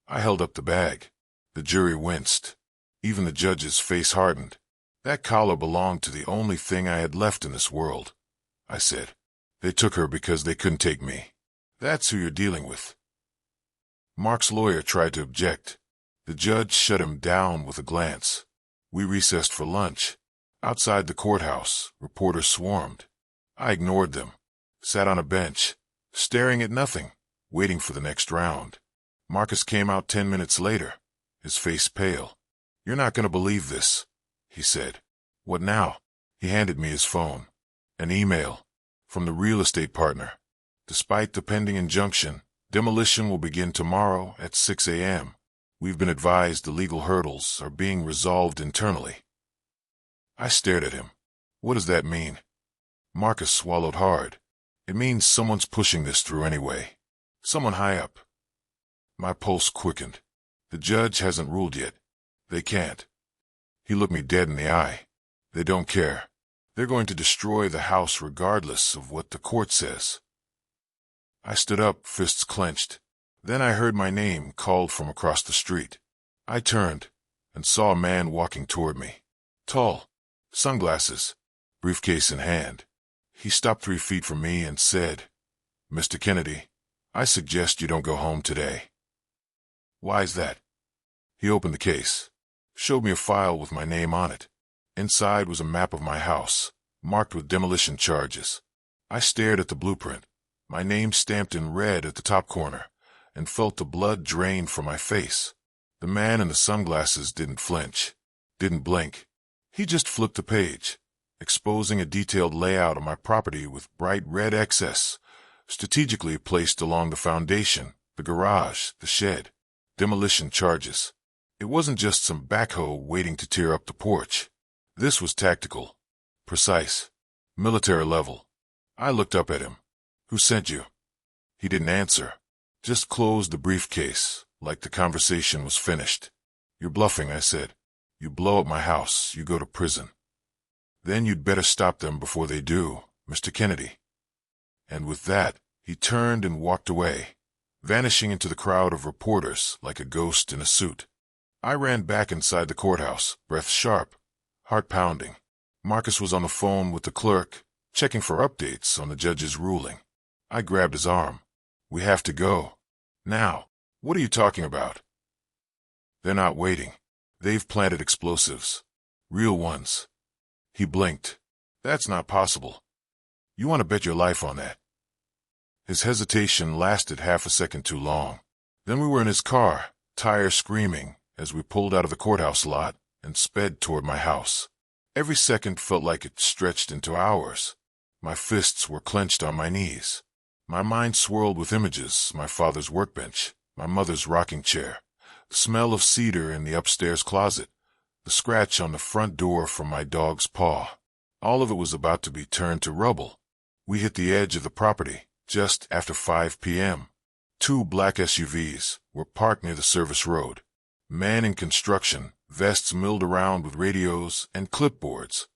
I held up the bag. The jury winced. Even the judge's face hardened. That collar belonged to the only thing I had left in this world, I said. They took her because they couldn't take me. That's who you're dealing with. Mark's lawyer tried to object. The judge shut him down with a glance. We recessed for lunch. Outside the courthouse, reporters swarmed. I ignored them, sat on a bench, staring at nothing, waiting for the next round. Marcus came out 10 minutes later, his face pale. "You're not going to believe this," he said. "What now?" He handed me his phone. An email from the real estate partner. "Despite the pending injunction, demolition will begin tomorrow at 6 a.m. We've been advised the legal hurdles are being resolved internally." I stared at him. What does that mean? Marcus swallowed hard. It means someone's pushing this through anyway. Someone high up. My pulse quickened. The judge hasn't ruled yet. They can't. He looked me dead in the eye. They don't care. They're going to destroy the house regardless of what the court says. I stood up, fists clenched. Then I heard my name called from across the street. I turned and saw a man walking toward me. Tall, sunglasses, briefcase in hand. He stopped 3 feet from me and said, "Mr. Kennedy, I suggest you don't go home today." "Why's that?" He opened the case, showed me a file with my name on it. Inside was a map of my house, marked with demolition charges. I stared at the blueprint, my name stamped in red at the top corner, and felt the blood drain from my face. The man in the sunglasses didn't flinch, didn't blink. He just flipped the page, exposing a detailed layout of my property with bright red excess, strategically placed along the foundation, the garage, the shed. Demolition charges. It wasn't just some backhoe waiting to tear up the porch. This was tactical, precise, military level. I looked up at him. "Who sent you?" He didn't answer, just closed the briefcase, like the conversation was finished. "You're bluffing," I said. "You blow up my house, you go to prison." Then you'd better stop them before they do, Mr. Kennedy. And with that, he turned and walked away, vanishing into the crowd of reporters like a ghost in a suit. I ran back inside the courthouse, breath sharp, heart pounding. Marcus was on the phone with the clerk, checking for updates on the judge's ruling. I grabbed his arm. We have to go. Now. What are you talking about? They're not waiting. They've planted explosives. Real ones. He blinked. That's not possible. You want to bet your life on that? His hesitation lasted half a second too long. Then we were in his car, tires screaming, as we pulled out of the courthouse lot and sped toward my house. Every second felt like it stretched into hours. My fists were clenched on my knees. My mind swirled with images: my father's workbench, my mother's rocking chair, the smell of cedar in the upstairs closet, the scratch on the front door from my dog's paw. All of it was about to be turned to rubble. We hit the edge of the property just after 5 p.m. 2 black SUVs were parked near the service road. Men in construction, vests milled around with radios and clipboards.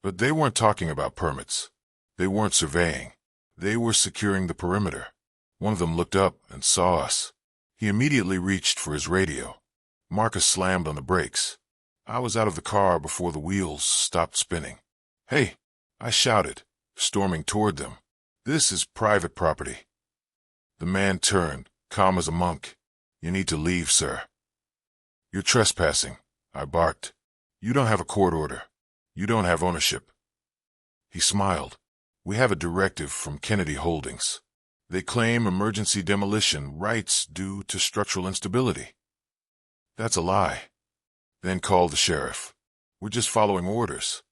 But they weren't talking about permits. They weren't surveying. They were securing the perimeter. One of them looked up and saw us. He immediately reached for his radio. Marcus slammed on the brakes. I was out of the car before the wheels stopped spinning. "Hey!" I shouted, storming toward them. "This is private property." The man turned, calm as a monk. "You need to leave, sir." "You're trespassing," I barked. "You don't have a court order. You don't have ownership." He smiled. "We have a directive from Kennedy Holdings. They claim emergency demolition rights due to structural instability." "That's a lie." "Then call the sheriff. We're just following orders."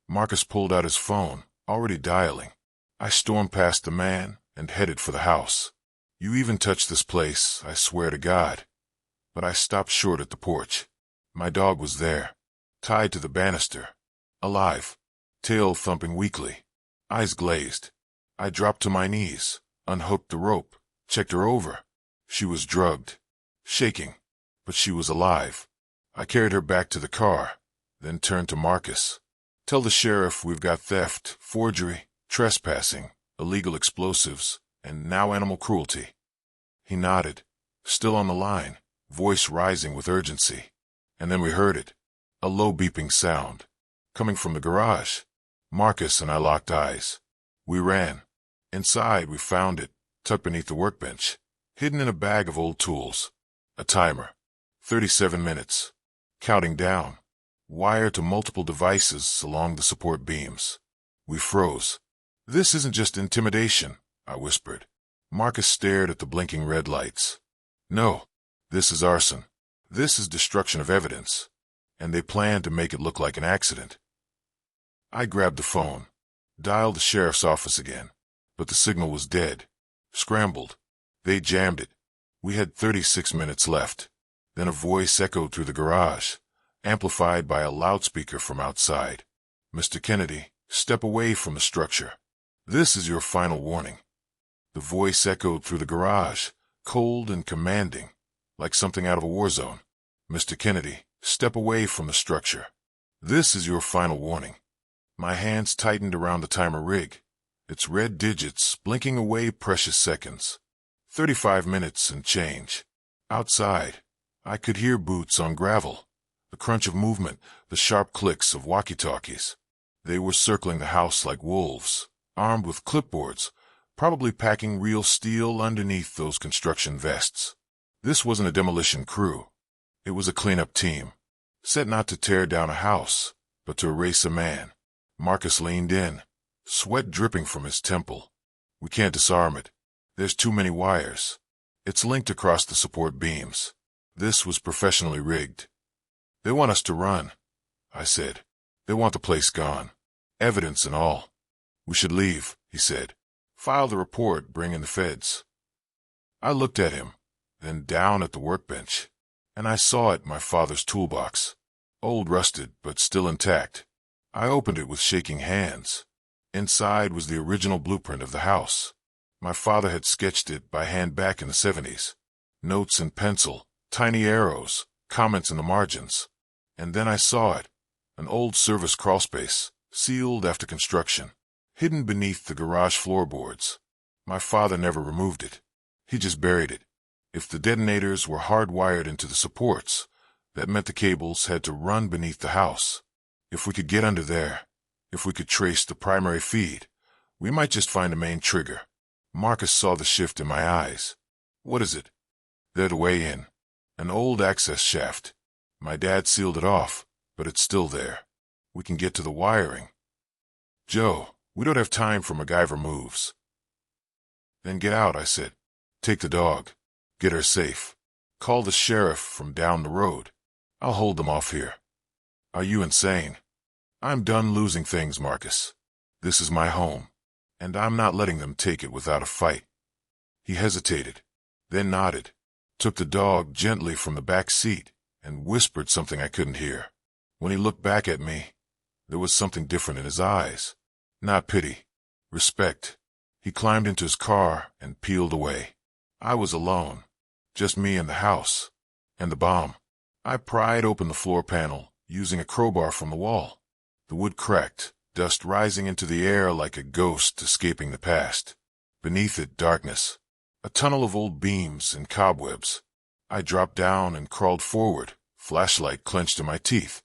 Marcus pulled out his phone, already dialing. I stormed past the man and headed for the house. "You even touched this place, I swear to God." But I stopped short at the porch. My dog was there, tied to the banister, alive, tail thumping weakly, eyes glazed. I dropped to my knees, unhooked the rope, checked her over. She was drugged, shaking, but she was alive. I carried her back to the car, then turned to Marcus. "Tell the sheriff we've got theft, forgery, trespassing, illegal explosives, and now animal cruelty." He nodded, still on the line, voice rising with urgency. And then we heard it, a low beeping sound, coming from the garage. Marcus and I locked eyes. We ran. Inside, we found it, tucked beneath the workbench, hidden in a bag of old tools. A timer. 37 minutes. Counting down. Wired to multiple devices along the support beams. We froze. "This isn't just intimidation," I whispered. Marcus stared at the blinking red lights. "No, this is arson. This is destruction of evidence. And they plan to make it look like an accident." I grabbed the phone, dialed the sheriff's office again, but the signal was dead. Scrambled. They jammed it. We had 36 minutes left. Then a voice echoed through the garage, amplified by a loudspeaker from outside. "Mr. Kennedy, step away from the structure. This is your final warning." The voice echoed through the garage, cold and commanding, like something out of a war zone. "Mr. Kennedy, step away from the structure. This is your final warning." My hands tightened around the timer rig, its red digits blinking away precious seconds. 35 minutes and change. Outside, I could hear boots on gravel, the crunch of movement, the sharp clicks of walkie-talkies. They were circling the house like wolves, armed with clipboards, probably packing real steel underneath those construction vests. This wasn't a demolition crew. It was a cleanup team, set not to tear down a house, but to erase a man. Marcus leaned in, sweat dripping from his temple. "We can't disarm it. There's too many wires. It's linked across the support beams. This was professionally rigged." "They want us to run," I said. "They want the place gone. Evidence and all." "We should leave," he said. "File the report, bring in the feds." I looked at him, then down at the workbench, and I saw it my father's toolbox. Old rusted, but still intact. I opened it with shaking hands. Inside was the original blueprint of the house. My father had sketched it by hand back in the 70s. Notes in pencil, tiny arrows, comments in the margins. And then I saw it, an old service crawlspace, sealed after construction, hidden beneath the garage floorboards. My father never removed it. He just buried it. If the detonators were hardwired into the supports, that meant the cables had to run beneath the house. If we could get under there, if we could trace the primary feed, we might just find the main trigger. Marcus saw the shift in my eyes. What is it? They're the way in. An old access shaft. My dad sealed it off, but it's still there. We can get to the wiring. Joe, we don't have time for MacGyver moves. Then get out, I said. Take the dog. Get her safe. Call the sheriff from down the road. I'll hold them off here. Are you insane? I'm done losing things, Marcus. This is my home, and I'm not letting them take it without a fight. He hesitated, then nodded, took the dog gently from the back seat, and whispered something I couldn't hear. When he looked back at me, there was something different in his eyes. Not pity, respect. He climbed into his car and peeled away. I was alone, just me and the house, and the bomb. I pried open the floor panel, using a crowbar from the wall. The wood cracked, dust rising into the air like a ghost escaping the past. Beneath it, darkness, a tunnel of old beams and cobwebs. I dropped down and crawled forward, flashlight clenched in my teeth,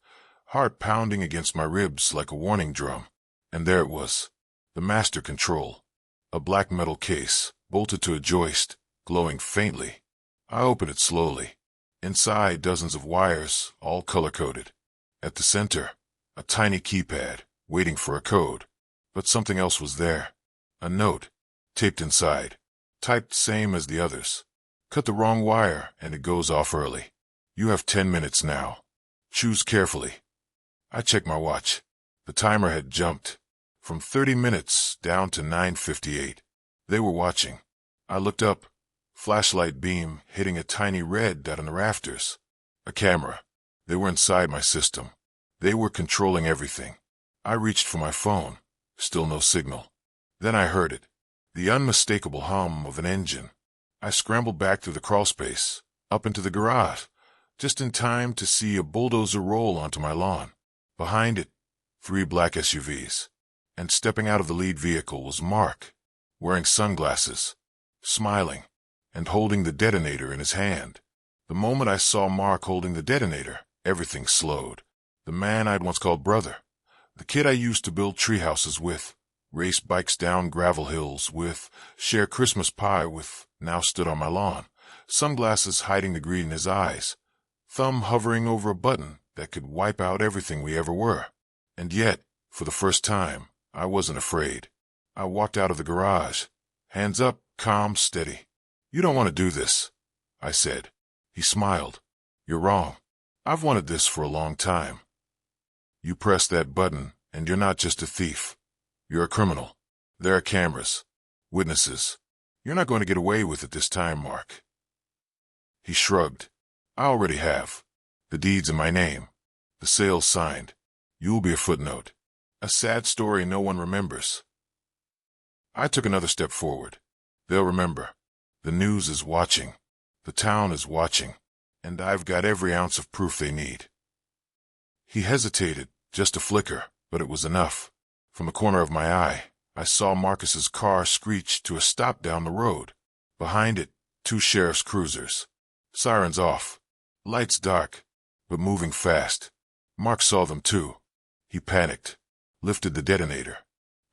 heart pounding against my ribs like a warning drum. And there it was, the master control, a black metal case, bolted to a joist, glowing faintly. I opened it slowly. Inside, dozens of wires, all color-coded. At the center, a tiny keypad, waiting for a code. But something else was there. A note, taped inside, typed same as the others. Cut the wrong wire, and it goes off early. You have 10 minutes now. Choose carefully. I checked my watch. The timer had jumped from 30 minutes down to 9:58. They were watching. I looked up, flashlight beam hitting a tiny red dot on the rafters. A camera. They were inside my system. They were controlling everything. I reached for my phone. Still no signal. Then I heard it. The unmistakable hum of an engine. I scrambled back through the crawlspace, up into the garage, just in time to see a bulldozer roll onto my lawn. Behind it, 3 black SUVs. And stepping out of the lead vehicle was Mark, wearing sunglasses, smiling, and holding the detonator in his hand. The moment I saw Mark holding the detonator, everything slowed. The man I'd once called brother, the kid I used to build treehouses with, race bikes down gravel hills with, share Christmas pie with, now stood on my lawn, sunglasses hiding the greed in his eyes, thumb hovering over a button that could wipe out everything we ever were. And yet, for the first time, I wasn't afraid. I walked out of the garage, hands up, calm, steady. You don't want to do this, I said. He smiled. You're wrong. I've wanted this for a long time. You press that button, and you're not just a thief. You're a criminal. There are cameras, witnesses. You're not going to get away with it this time, Mark. He shrugged. I already have. The deed's in my name. The sale's signed. You'll be a footnote. A sad story no one remembers. I took another step forward. They'll remember. The news is watching. The town is watching. And I've got every ounce of proof they need. He hesitated, just a flicker, but it was enough. From the corner of my eye, I saw Marcus's car screech to a stop down the road. Behind it, 2 sheriff's cruisers. Sirens off. Lights dark, but moving fast. Mark saw them too. He panicked, lifted the detonator,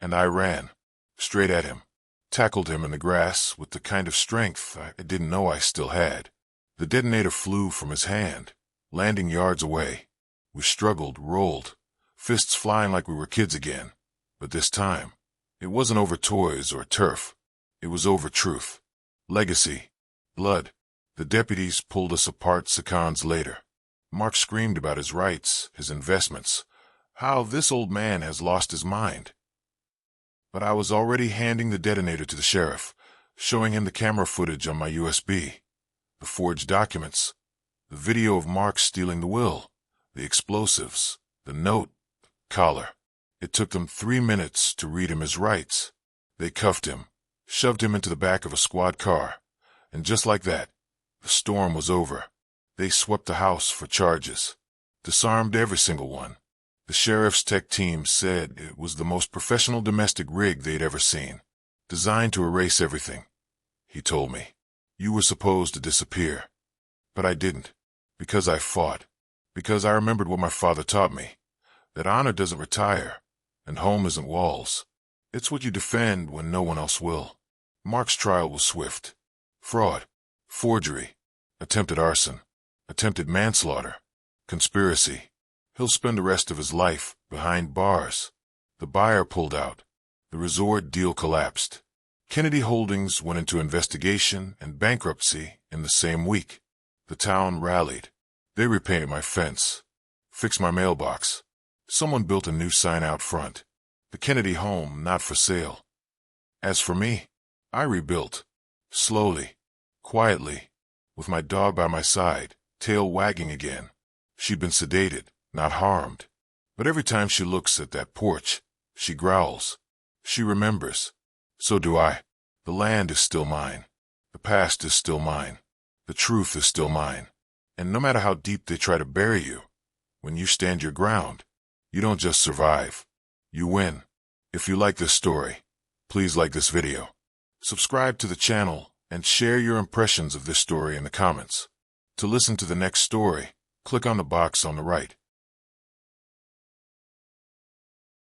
and I ran, straight at him, tackled him in the grass with the kind of strength I didn't know I still had. The detonator flew from his hand, landing yards away. We struggled, rolled, fists flying like we were kids again. But this time, it wasn't over toys or turf. It was over truth, legacy, blood. The deputies pulled us apart seconds later. Mark screamed about his rights, his investments, how this old man has lost his mind. But I was already handing the detonator to the sheriff, showing him the camera footage on my USB, the forged documents, the video of Mark stealing the will, the explosives, the note, the collar. It took them 3 minutes to read him his rights. They cuffed him, shoved him into the back of a squad car, and just like that, the storm was over. They swept the house for charges, disarmed every single one. The sheriff's tech team said it was the most professional domestic rig they'd ever seen, designed to erase everything. He told me, "You were supposed to disappear." But I didn't, because I fought, because I remembered what my father taught me, that honor doesn't retire, and home isn't walls. It's what you defend when no one else will. Mark's trial was swift. Fraud, forgery, attempted arson, attempted manslaughter, conspiracy. He'll spend the rest of his life behind bars. The buyer pulled out. The resort deal collapsed. Kennedy Holdings went into investigation and bankruptcy in the same week. The town rallied. They repainted my fence, fixed my mailbox. Someone built a new sign out front. The Kennedy home not for sale. As for me, I rebuilt. Slowly, quietly, with my dog by my side, tail wagging again. She'd been sedated, not harmed. But every time she looks at that porch, she growls. She remembers. So do I. The land is still mine. The past is still mine. The truth is still mine. And no matter how deep they try to bury you, when you stand your ground, you don't just survive. You win. If you like this story, please like this video. Subscribe to the channel and share your impressions of this story in the comments. To listen to the next story, click on the box on the right.